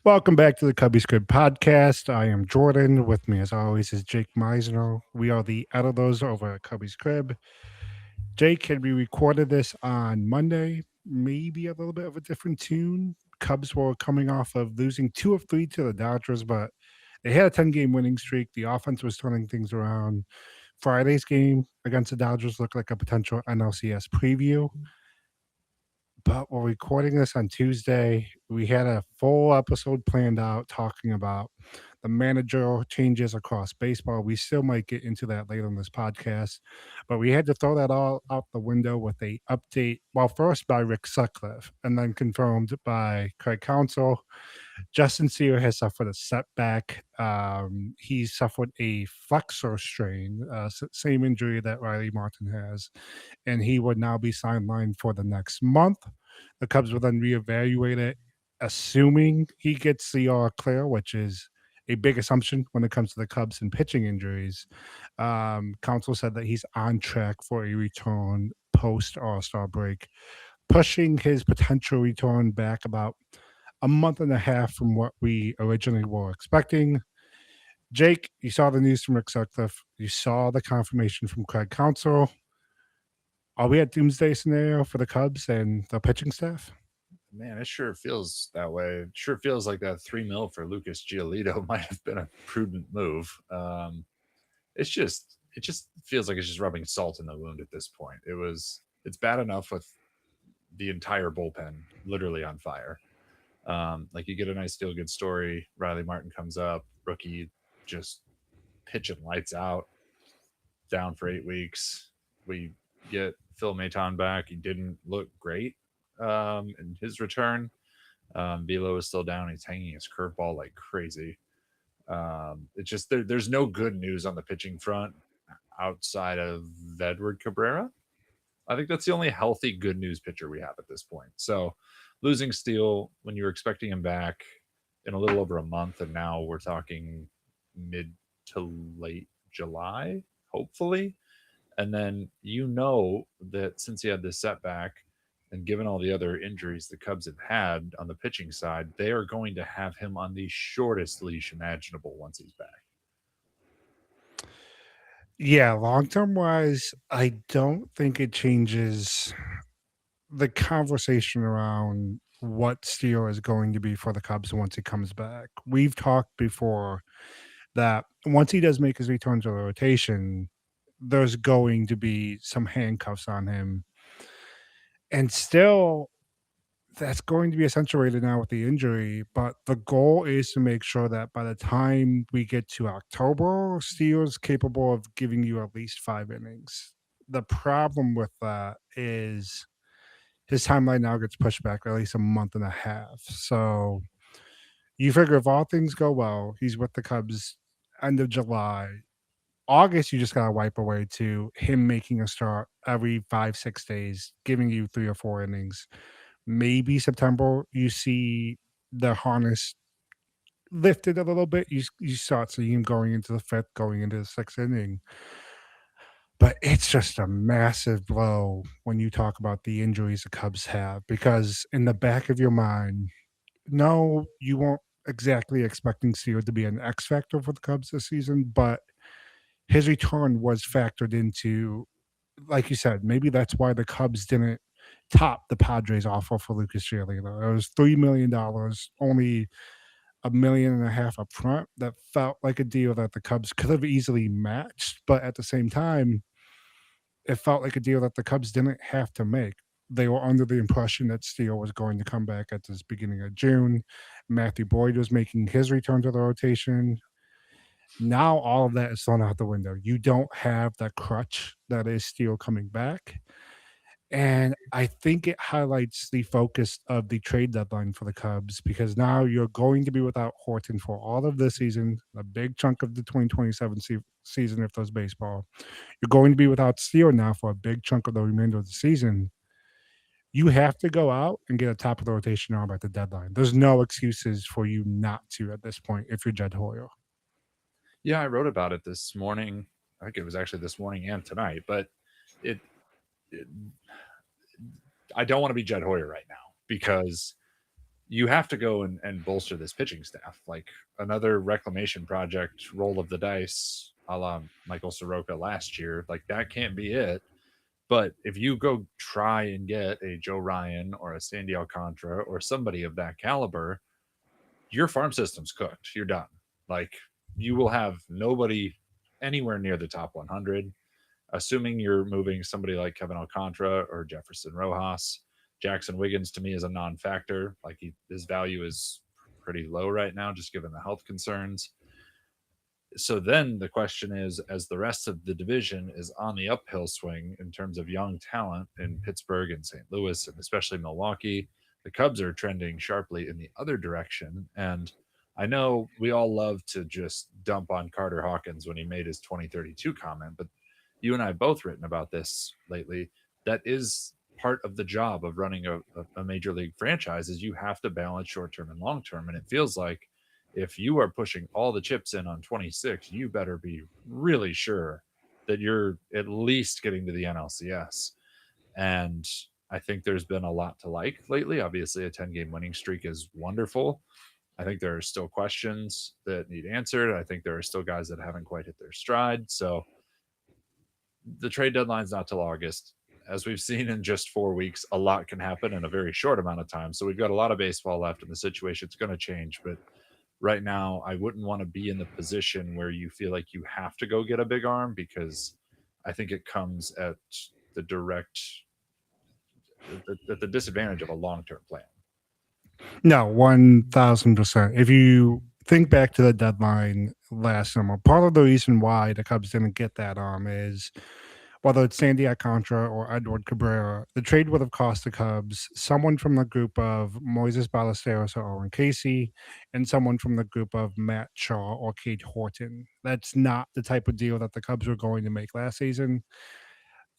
Welcome back to the Cubbies Crib Podcast. I am Jordan. With me, as always, is Jake Meisner. We are the editors over at Cubbies Crib. Jake, had we recorded this on Monday, maybe a little bit of a different tune. Cubs were coming off of losing 2 of 3 to the Dodgers, but they had a 10-game winning streak. The offense was turning things around. Friday's game against the Dodgers looked like a potential NLCS preview. But we're recording this on Tuesday. We had a full episode planned out talking about the managerial changes across baseball. We still might get into that later in this podcast, but we had to throw that all out the window with a update. Well, first by Rick Sutcliffe, and then confirmed by Craig Counsell. Justin Steele has suffered a setback. He suffered a flexor strain, same injury that Riley Martin has, and he would now be sidelined for the next month. The Cubs will then reevaluate it, assuming he gets the all clear, which is a big assumption when it comes to the Cubs and pitching injuries. Council said that he's on track for a return post All-Star break, pushing his potential return back about a month and a half from what we originally were expecting. Jake, you saw the news from Rick Sutcliffe. You saw the confirmation from Craig Counsell. Are we at doomsday scenario for the Cubs and the pitching staff? Man, it sure feels that way. It sure feels like that 3 mil for Lucas Giolito might have been a prudent move. It just feels like it's just rubbing salt in the wound at this point. It's bad enough with the entire bullpen literally on fire. Like you get a nice feel good story. Riley Martin comes up, rookie, just pitching lights out, down for 8 weeks. We get Phil Maton back. He didn't look great in his return. Velo is still down. He's hanging his curveball like crazy. It's just there's no good news on the pitching front outside of Edward Cabrera. I think that's the only healthy good news pitcher we have at this point. So losing Steele when you were expecting him back in a little over a month, and now we're talking mid to late July, hopefully. And then that since he had this setback, and given all the other injuries the Cubs have had on the pitching side, they are going to have him on the shortest leash imaginable once he's back. Yeah, long term wise, I don't think it changes the conversation around what Steele is going to be for the Cubs once he comes back. We've talked before that once he does make his return to the rotation, there's going to be some handcuffs on him. And still, that's going to be accentuated now with the injury. But the goal is to make sure that by the time we get to October, Steele's capable of giving you at least 5 innings. The problem with that is his timeline now gets pushed back at least a month and a half. So you figure if all things go well, he's with the Cubs end of July. August, you just got to wipe away to him making a start every 5, 6 days, giving you 3 or 4 innings. Maybe September, you see the harness lifted a little bit. You start seeing him going into the fifth, going into the sixth inning. But it's just a massive blow when you talk about the injuries the Cubs have, because in the back of your mind, no, you weren't exactly expecting Steele to be an X factor for the Cubs this season, but his return was factored into, like you said, maybe that's why the Cubs didn't top the Padres offer for Lucas Giolito. It was $3 million, only $1.5 million up front. That felt like a deal that the Cubs could have easily matched, but at the same time, it felt like a deal that the Cubs didn't have to make. They were under the impression that Steele was going to come back at this beginning of June. Matthew Boyd was making his return to the rotation. Now all of that is thrown out the window. You don't have that crutch that is Steele coming back. And I think it highlights the focus of the trade deadline for the Cubs, because now you're going to be without Horton for all of this season, a big chunk of the 2027 season if there's baseball. You're going to be without Steele now for a big chunk of the remainder of the season. You have to go out and get a top of the rotation arm at the deadline. There's no excuses for you not to at this point if you're Jed Hoyer. Yeah, I wrote about it this morning. I think it was actually this morning and tonight, but it, it I don't want to be Jed Hoyer right now because you have to go and bolster this pitching staff. Like another reclamation project, roll of the dice, a la Michael Soroka last year. Like that can't be it. But if you go try and get a Joe Ryan or a Sandy Alcantara or somebody of that caliber, your farm system's cooked. You're done. Like you will have nobody anywhere near the top 100, assuming you're moving somebody like Kevin Alcantara or Jefferson Rojas. Jackson Wiggins to me is a non-factor. Like his value is pretty low right now, just given the health concerns. So then the question is, as the rest of the division is on the uphill swing in terms of young talent in Pittsburgh and St. Louis and especially Milwaukee, the Cubs are trending sharply in the other direction. And I know we all love to just dump on Carter Hawkins when he made his 2032 comment, but you and I have both written about this lately. That is part of the job of running a major league franchise is you have to balance short term and long term. And it feels like if you are pushing all the chips in on 26, you better be really sure that you're at least getting to the NLCS. And I think there's been a lot to like lately. Obviously, a 10-game winning streak is wonderful. I think there are still questions that need answered. I think there are still guys that haven't quite hit their stride. So the trade deadline's not till August. As we've seen in just 4 weeks, a lot can happen in a very short amount of time. So we've got a lot of baseball left, and the situation's going to change. But right now, I wouldn't want to be in the position where you feel like you have to go get a big arm, because I think it comes at the direct at the disadvantage of a long-term plan. No, 1000%. If you think back to the deadline last summer, part of the reason why the Cubs didn't get that arm is whether it's Sandy Alcantara or Edward Cabrera, the trade would have cost the Cubs someone from the group of Moises Ballesteros or Owen Casey, and someone from the group of Matt Shaw or Kate Horton. That's not the type of deal that the Cubs were going to make last season.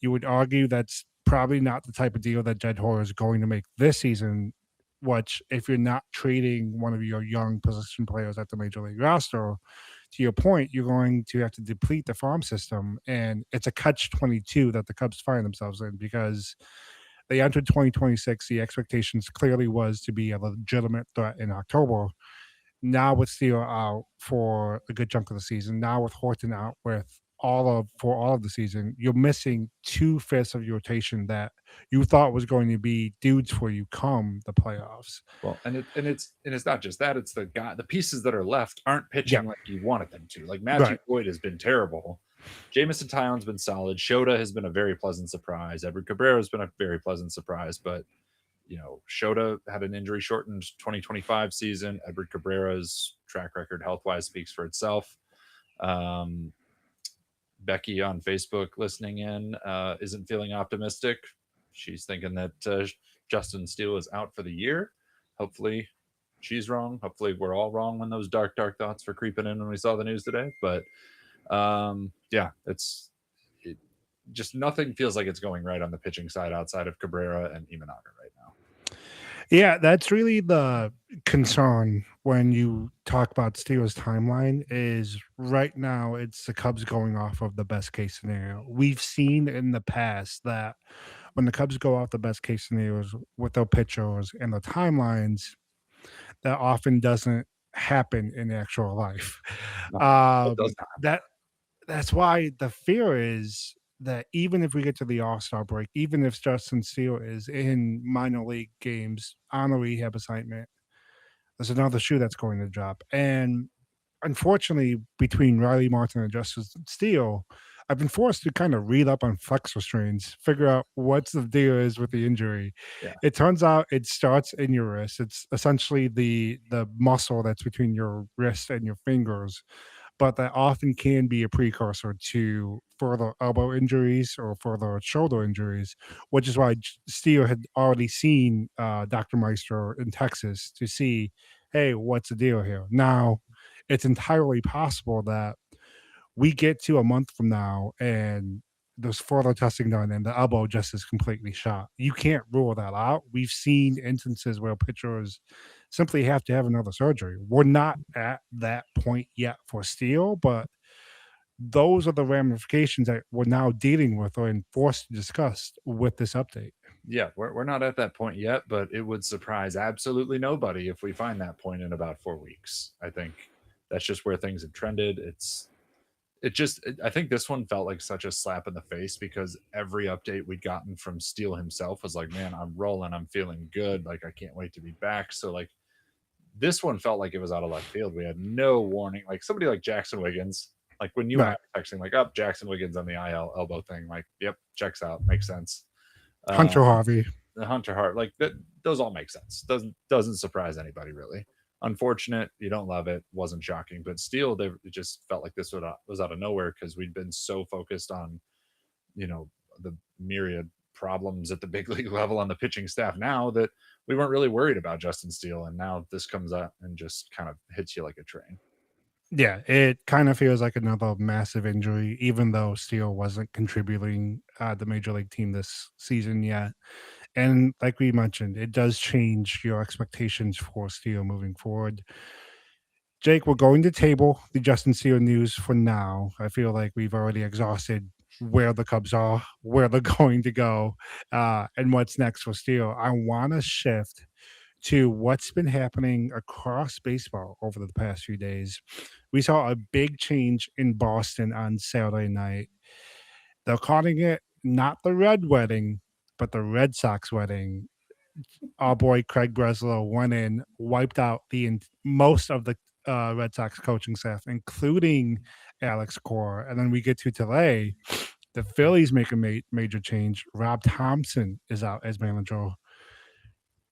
You would argue that's probably not the type of deal that Jed Hoyer is going to make this season. Which, if you're not trading one of your young position players at the major league roster, to your point, you're going to have to deplete the farm system. And it's a catch 22 that the Cubs find themselves in, because they entered 2026. The expectations clearly was to be a legitimate threat in October. Now with Steele out for a good chunk of the season, now with Horton out for all of the season, you're missing 2/5 of your rotation that you thought was going to be dudes for you come the playoffs. Well, and it's not just that; it's the pieces that are left aren't Yeah, pitching like you wanted them to. Like Matthew right. Boyd has been terrible. Jamison Tyon's been solid. Shota has been a very pleasant surprise. Edward Cabrera has been a very pleasant surprise. But Shota had an injury shortened 2025 season. Edward Cabrera's track record health wise speaks for itself. Um, Becky on Facebook listening in isn't feeling optimistic. She's thinking that Justin Steele is out for the year. Hopefully, she's wrong. Hopefully, we're all wrong when those dark, dark thoughts were creeping in when we saw the news today. But yeah, it, just nothing feels like it's going right on the pitching side outside of Cabrera and Imanaga right now. Yeah, that's really the concern when you talk about Steelers timeline is right now it's the Cubs going off of the best case scenario. We've seen in the past that when the Cubs go off the best case scenarios with their pitchers and the timelines, that often doesn't happen in actual life. No, it does not. That that's why the fear is that even if we get to the All-Star break, even if Justin Steele is in minor league games on a rehab assignment, there's another shoe that's going to drop. And unfortunately, between Riley Martin and Justin Steele, I've been forced to kind of read up on flexor strains, figure out what's the deal is with the injury. Yeah. It turns out it starts in your wrist. It's essentially the muscle that's between your wrist and your fingers, but that often can be a precursor to further elbow injuries or further shoulder injuries, which is why Steele had already seen Dr. Meister in Texas to see, hey, what's the deal here? Now, it's entirely possible that we get to a month from now and there's further testing done and the elbow just is completely shot. You can't rule that out. We've seen instances where pitchers simply have to have another surgery. We're not at that point yet for Steele, but those are the ramifications that we're now dealing with or forced to discuss with this update. Yeah, we're not at that point yet, but it would surprise absolutely nobody if we find that point in about 4 weeks. I think that's just where things have trended. I think this one felt like such a slap in the face because every update we'd gotten from Steele himself was like, man, I'm rolling, I'm feeling good, like I can't wait to be back. So like this one felt like it was out of left field. We had no warning. Like somebody like Jackson Wiggins, like when you and I Right. were texting, like, up Jackson Wiggins on the IL elbow thing, like, yep, checks out, makes sense. Hunter Um, Harvey. the Hunter Hart, like that, those all make sense. Doesn't surprise anybody really. Unfortunate, you don't love it. Wasn't shocking, but still, it just felt like this was out of nowhere because we'd been so focused on the myriad problems at the big league level on the pitching staff now that we weren't really worried about Justin Steele, and now this comes up and just kind of hits you like a train. Yeah, it kind of feels like another massive injury, even though Steele wasn't contributing the major league team this season yet. And like we mentioned, it does change your expectations for Steele moving forward. Jake, we're going to table the Justin Steele news for now. I feel like we've already exhausted where the Cubs are, where they're going to go, and what's next for Steele. I want to shift to what's been happening across baseball over the past few days. We saw a big change in Boston on Saturday night. They're calling it not the Red Wedding, but the Red Sox wedding. Our boy Craig Breslow went in, wiped out most of the Red Sox coaching staff, including Alex Cora. And then we get to today. The Phillies make a major change. Rob Thompson is out as manager.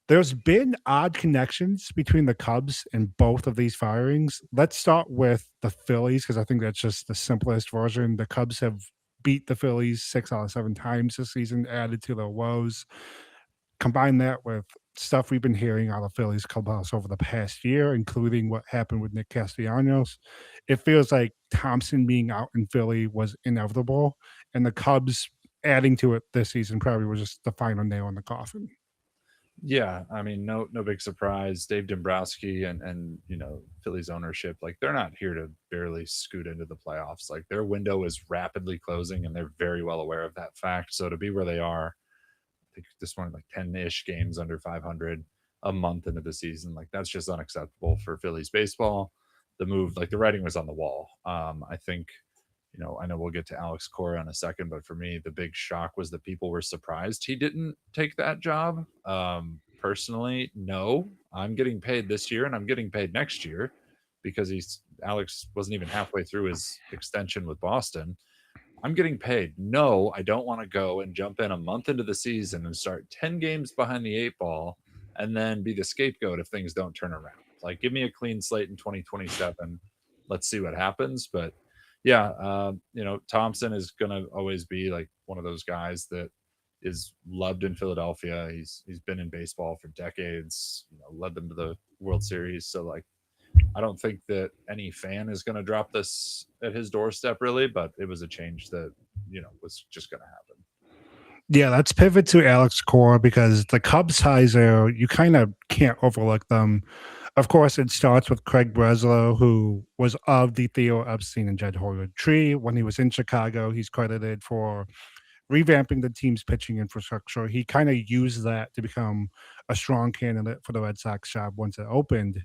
There's been odd connections between the Cubs and both of these firings. Let's start with the Phillies because I think that's just the simplest version. The Cubs have beat the Phillies 6 out of 7 times this season, added to their woes. Combine that with stuff we've been hearing out of Phillies clubhouse over the past year, including what happened with Nick Castellanos. It feels like Thompson being out in Philly was inevitable, and the Cubs adding to it this season probably was just the final nail in the coffin. Yeah, I mean, no big surprise. Dave Dombrowski and Phillies ownership, like they're not here to barely scoot into the playoffs. Like their window is rapidly closing, and they're very well aware of that fact. So to be where they are, I think this one like 10-ish games under 500 a month into the season, like that's just unacceptable for Phillies baseball. The move, like the writing was on the wall. I think I know we'll get to Alex Cora in a second, but for me, the big shock was that people were surprised he didn't take that job. Personally, no, I'm getting paid this year and I'm getting paid next year because Alex wasn't even halfway through his extension with Boston. I'm getting paid. No, I don't want to go and jump in a month into the season and start 10 games behind the eight ball and then be the scapegoat if things don't turn around. Like, give me a clean slate in 2027. Let's see what happens. But yeah, Thompson is going to always be like one of those guys that is loved in Philadelphia. He's been in baseball for decades, led them to the World Series. So, like, I don't think that any fan is going to drop this at his doorstep, really, but it was a change that, was just going to happen. Yeah, let's pivot to Alex Cora because the Cubs ties there, you kind of can't overlook them. Of course, it starts with Craig Breslow, who was of the Theo Epstein and Jed Hoyt tree. When he was in Chicago, he's credited for revamping the team's pitching infrastructure. He kind of used that to become a strong candidate for the Red Sox job once it opened.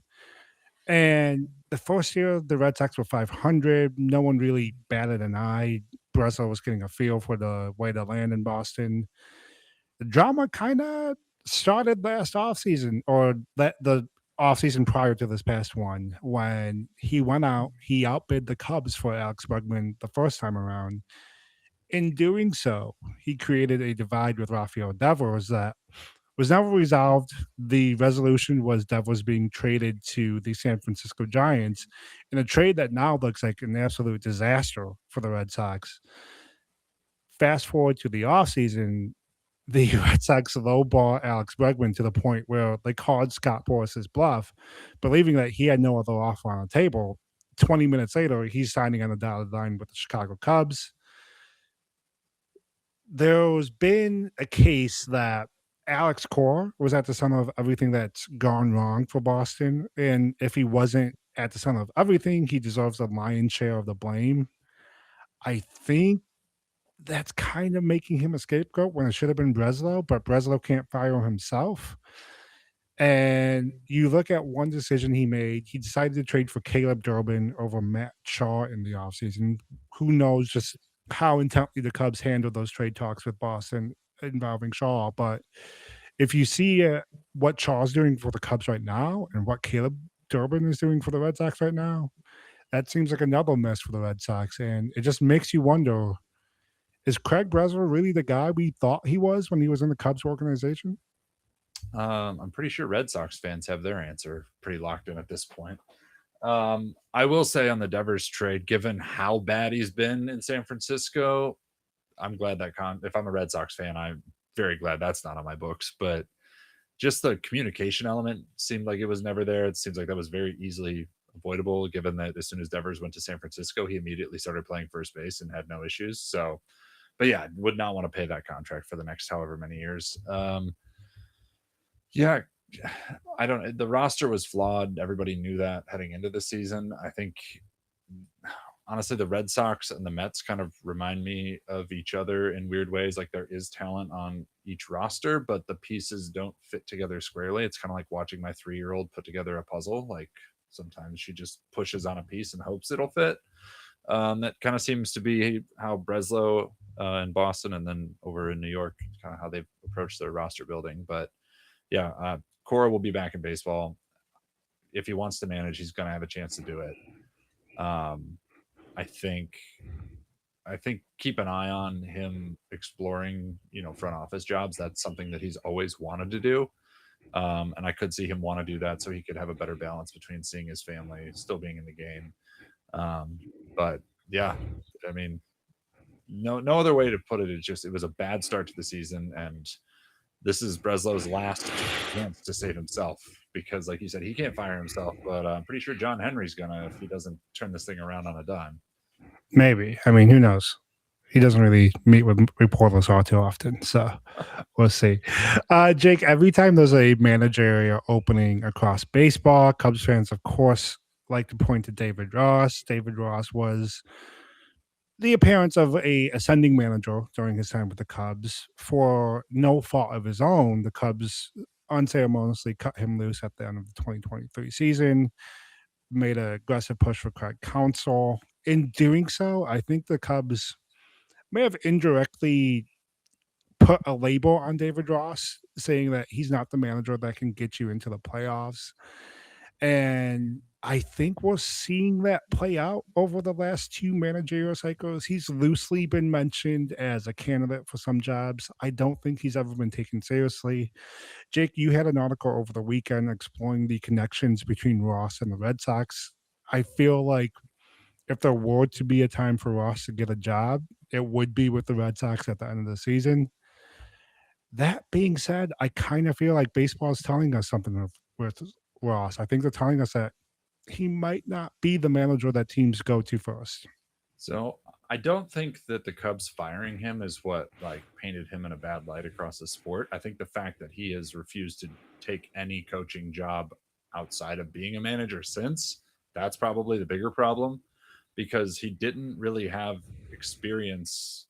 And the first year, the Red Sox were 500. No one really batted an eye. Breslow was getting a feel for the way to land in Boston. The drama kind of started last offseason or the offseason prior to this past one when he went out, he outbid the Cubs for Alex Bregman the first time around. In doing so, he created a divide with Rafael Devers that was never resolved. The resolution was Devers being traded to the San Francisco Giants in a trade that now looks like an absolute disaster for the Red Sox. Fast forward to the offseason, the Red Sox lowball Alex Bregman to the point where they called Scott Boris's bluff, believing that he had no other offer on the table. 20 minutes later, he's signing on the dotted line with the Chicago Cubs. There's been a case that Alex Cora was at the center of everything that's gone wrong for Boston. And if he wasn't at the center of everything, he deserves the lion's share of the blame. I think that's kind of making him a scapegoat when it should have been Breslow, but Breslow can't fire himself. And you look at one decision he made, he decided to trade for Caleb Durbin over Matt Shaw in the offseason. Who knows just how intently the Cubs handled those trade talks with Boston involving Shaw. But if you see what Shaw's doing for the Cubs right now and what Caleb Durbin is doing for the Red Sox right now, that seems like another mess for the Red Sox. And it just makes you wonder, is Craig Breslow really the guy we thought he was when he was in the Cubs organization? I'm pretty sure Red Sox fans have their answer pretty locked in at this point. I will say on the Devers trade, given how bad he's been in San Francisco, I'm glad that if I'm a Red Sox fan, I'm very glad that's not on my books. But just the communication element seemed like it was never there. It seems like that was very easily avoidable, given that as soon as Devers went to San Francisco, he immediately started playing first base and had no issues. So, but yeah, would not want to pay that contract for the next however many years. Yeah, I don't. The roster was flawed. Everybody knew that heading into the season. I think honestly, the Red Sox and the Mets kind of remind me of each other in weird ways. Like there is talent on each roster, but the pieces don't fit together squarely. It's kind of like watching my 3-year-old put together a puzzle. Like sometimes she just pushes on a piece and hopes it'll fit. That kind of seems to be how Breslow in Boston and then over in New York, kind of how they've approached their roster building. But yeah, Cora will be back in baseball. If he wants to manage, he's going to have a chance to do it. I think keep an eye on him exploring, front office jobs. That's something that he's always wanted to do. And I could see him want to do that so he could have a better balance between seeing his family, still being in the game. But yeah, I mean, no other way to put it. It's just, it was a bad start to the season. And this is Breslow's last chance to save himself because, like you said, he can't fire himself. But I'm pretty sure John Henry's gonna if he doesn't turn this thing around on a dime. Maybe. I mean, who knows? He doesn't really meet with reporters all too often, so we'll see. Jake, every time there's a managerial opening across baseball, Cubs fans, of course, like to point to David Ross. David Ross was the appearance of a ascending manager during his time with the Cubs for no fault of his own. The Cubs unceremoniously cut him loose at the end of the 2023 season, made an aggressive push for Craig Counsell. In doing so, I think the Cubs may have indirectly put a label on David Ross, saying that he's not the manager that can get you into the playoffs. And I think we're seeing that play out over the last 2 managerial cycles. He's loosely been mentioned as a candidate for some jobs. I don't think he's ever been taken seriously. Jake, you had an article over the weekend exploring the connections between Ross and the Red Sox. I feel like if there were to be a time for Ross to get a job, it would be with the Red Sox at the end of the season. That being said, I kind of feel like baseball is telling us something with Ross. I think they're telling us that he might not be the manager that teams go to first. So I don't think that the Cubs firing him is what like painted him in a bad light across the sport. I think the fact that he has refused to take any coaching job outside of being a manager since, that's probably the bigger problem because he didn't really have experience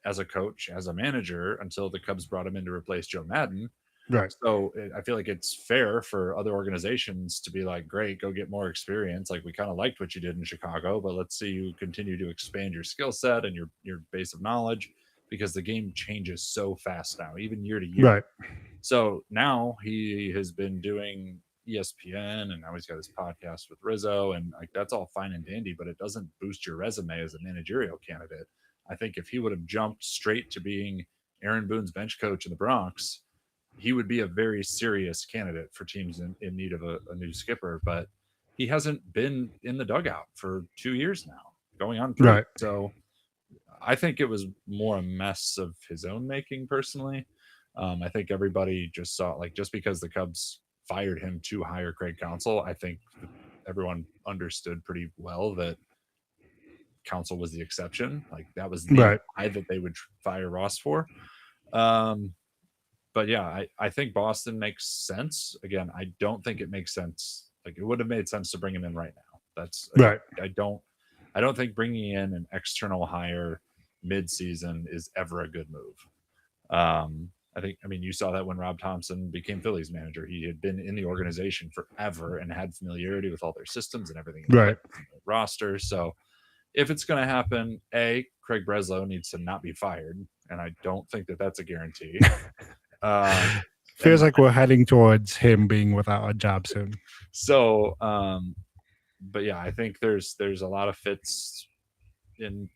as a coach, as a manager until the Cubs brought him in to replace Joe Madden. Right. So I feel like it's fair for other organizations to be like, great, go get more experience. Like we kind of liked what you did in Chicago, but let's see you continue to expand your skill set and your base of knowledge because the game changes so fast now, even year to year. Right. So now he has been doing ESPN and now he's got his podcast with Rizzo and like that's all fine and dandy, but it doesn't boost your resume as a managerial candidate. I think if he would have jumped straight to being Aaron Boone's bench coach in the Bronx, he would be a very serious candidate for teams in need of a new skipper, but he hasn't been in the dugout for 2 years now, going on 3. Right. So I think it was more a mess of his own making personally. I think everybody just saw like just because the Cubs fired him to hire Craig Counsell, I think everyone understood pretty well that Counsell was the exception. Like that was the guy that they would fire Ross for. But yeah, I think Boston makes sense. Again, I don't think it makes sense. Like it would have made sense to bring him in right now. That's right. I don't think bringing in an external hire mid-season is ever a good move. I mean, you saw that when Rob Thompson became Phillies manager. He had been in the organization forever and had familiarity with all their systems and everything in place Right. and the roster. So if it's going to happen, A, Craig Breslow needs to not be fired. And I don't think that that's a guarantee. And Feels like we're heading towards him being without a job soon. so, but yeah, I think there's a lot of fits in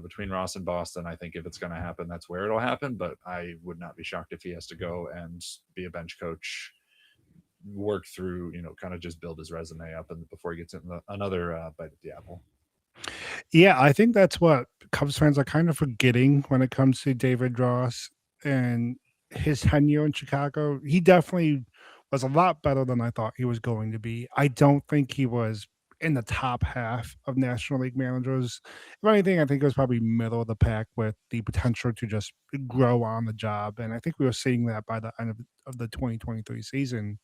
between Ross and Boston. I think if it's going to happen, that's where it'll happen. But I would not be shocked if he has to go and be a bench coach, work through, kind of just build his resume up, and before he gets another bite at the apple. Yeah, I think that's what Cubs fans are kind of forgetting when it comes to David Ross and his tenure in Chicago. He definitely was a lot better than I thought he was going to be. I don't think he was in the top half of National League managers. If anything, I think it was probably middle of the pack with the potential to just grow on the job. And I think we were seeing that by the end of the 2023 season.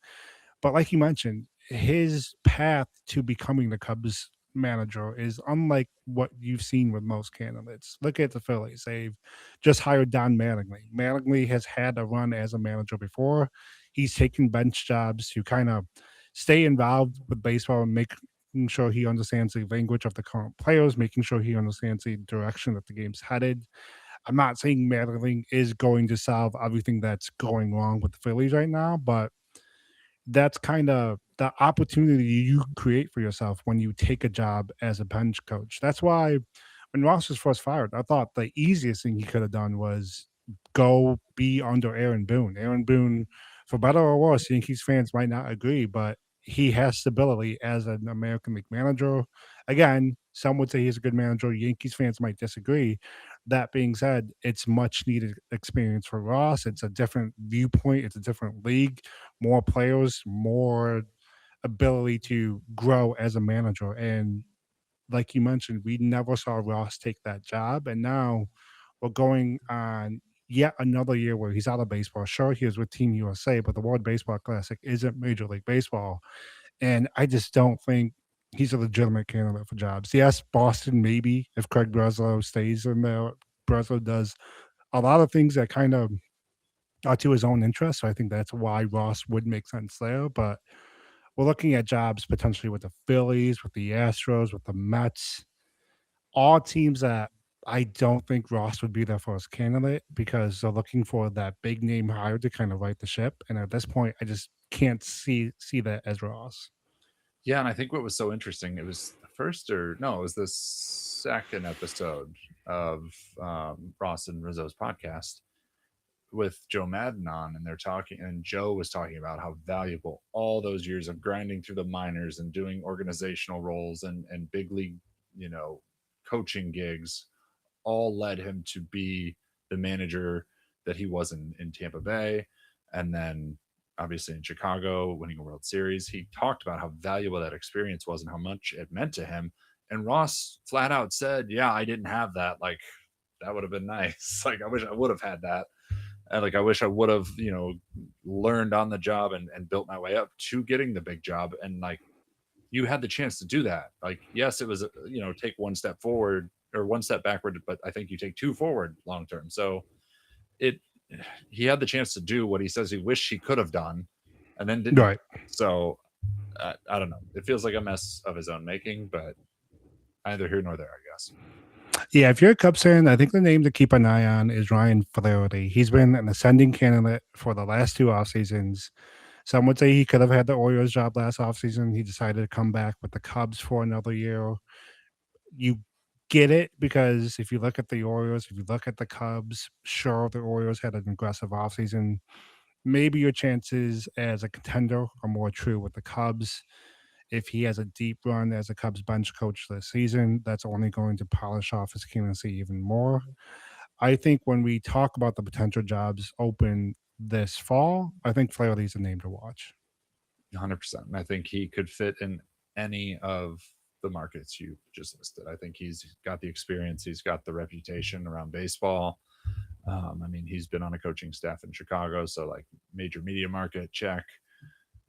But like you mentioned, his path to becoming the Cubs manager is unlike what you've seen with most candidates. Look at the Phillies. They've just hired Don Mattingly. Mattingly has had a run as a manager before. He's taken bench jobs to kind of stay involved with baseball and making sure he understands the language of the current players, making sure he understands the direction that the game's headed. I'm not saying Mattingly is going to solve everything that's going wrong with the Phillies right now, but that's kind of the opportunity you create for yourself when you take a job as a bench coach. That's why when Ross was first fired, I thought the easiest thing he could have done was go be under Aaron Boone. Aaron Boone, for better or worse, Yankees fans might not agree, but he has stability as an American League manager. Again, some would say he's a good manager. Yankees fans might disagree. That being said, it's much needed experience for Ross. It's a different viewpoint. It's a different league, more players, more ability to grow as a manager. And like you mentioned, we never saw Ross take that job. And now we're going on yet another year where he's out of baseball. Sure, he was with Team USA, but the World Baseball Classic isn't Major League Baseball. And I just don't think he's a legitimate candidate for jobs. Yes, Boston, maybe, if Craig Breslow stays in there. Breslow does a lot of things that kind of are to his own interest. So I think that's why Ross would make sense there. But we're looking at jobs potentially with the Phillies, with the Astros, with the Mets, all teams that I don't think Ross would be their first candidate because they're looking for that big name hire to kind of right the ship. And at this point, I just can't see that as Ross. Yeah, and I think what was so interesting, it was the first or no, it was the second episode of Ross and Rizzo's podcast with Joe Madden on, and they're talking, and Joe was talking about how valuable all those years of grinding through the minors and doing organizational roles and big league, you know, coaching gigs all led him to be the manager that he was in Tampa Bay. And then obviously in Chicago, winning a World Series. He talked about how valuable that experience was and how much it meant to him. And Ross flat out said, yeah, I didn't have that. Like, that would have been nice. Like, I wish I would have had that. And like, I wish I would have, learned on the job and built my way up to getting the big job. And like, you had the chance to do that. Like, yes, it was, take one step forward or one step backward, but I think you take two forward long term. So it, he had the chance to do what he says he wished he could have done and then didn't. Right. So I don't know. It feels like a mess of his own making, but neither here nor there, I guess. Yeah, if you're a Cubs fan, I think the name to keep an eye on is Ryan Flaherty. He's been an ascending candidate for the last two off seasons. Some would say he could have had the Orioles job last offseason. He decided to come back with the Cubs for another year. You get it because if you look at the Orioles, if you look at the Cubs, sure, the Orioles had an aggressive offseason. Maybe your chances as a contender are more true with the Cubs. If he has a deep run as a Cubs bench coach this season, that's only going to polish off his candidacy even more. I think when we talk about the potential jobs open this fall, I think Flaherty's a name to watch. 100%. And I think he could fit in any of the markets you just listed. I think he's got the experience, he's got the reputation around baseball. I mean, he's been on a coaching staff in Chicago, so like major media market, check.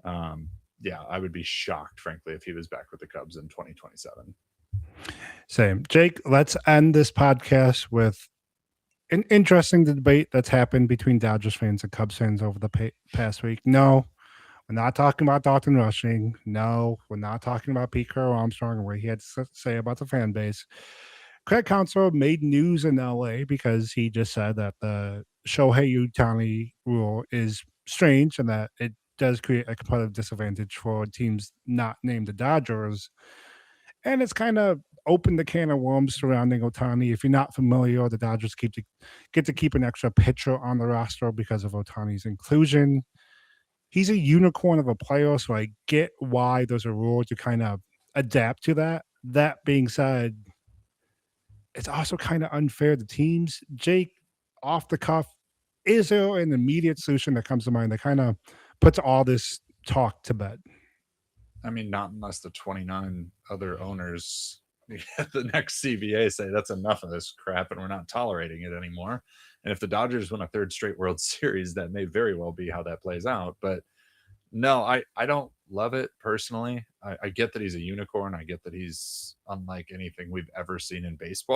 Yeah, I would be shocked, frankly, if he was back with the Cubs in 2027. Same. Jake, let's end this podcast with an interesting debate that's happened between Dodgers fans and Cubs fans over the past week. No, we're not talking about Dalton Rushing. No, we're not talking about Pete Carroll Armstrong and what he had to say about the fan base. Craig Counsell made news in LA because he just said that the Shohei Ohtani rule is strange and that it does create a competitive disadvantage for teams not named the Dodgers. And it's kind of opened the can of worms surrounding Otani. If you're not familiar, the Dodgers get to keep an extra pitcher on the roster because of Otani's inclusion. He's a unicorn of a player, so I get why there's a rule to kind of adapt to that. That being said, it's also kind of unfair to teams. Jake, off the cuff, is there an immediate solution that comes to mind that kind of puts all this talk to bed? I mean, not unless the 29 other owners at the next CBA say that's enough of this crap and we're not tolerating it anymore. And if the Dodgers win a third straight World Series, that may very well be how that plays out. But no, I don't love it personally. I get that he's a unicorn. I get that he's unlike anything we've ever seen in baseball.